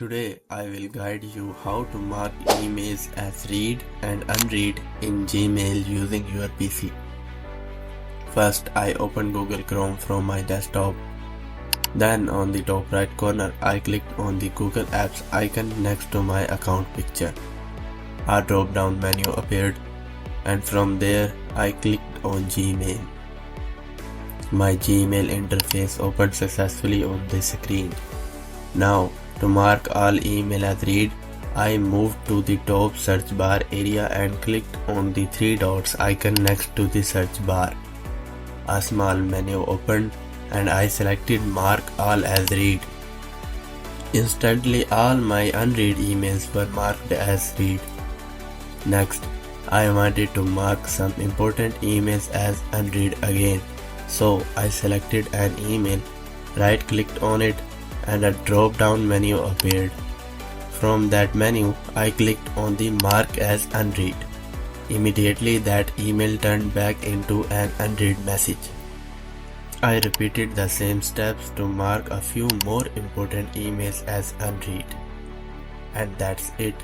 Today I will guide you how to mark emails as read and unread in Gmail using your PC. First I open Google Chrome from my desktop. Then on the top right corner I clicked on the Google Apps icon next to my account picture. A drop down menu appeared and from there I clicked on Gmail. My Gmail interface opened successfully on the screen. Now, to mark all email as read, I moved to the top search bar area and clicked on the three dots icon next to the search bar. A small menu opened and I selected mark all as read. Instantly all my unread emails were marked as read. Next, I wanted to mark some important emails as unread again. So I selected an email, right-clicked on it, and a drop-down menu appeared. From that menu, I clicked on the mark as unread. Immediately that email turned back into an unread message. I repeated the same steps to mark a few more important emails as unread. And that's it.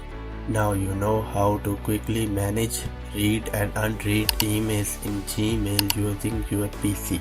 Now you know how to quickly manage read and unread emails in Gmail using your PC.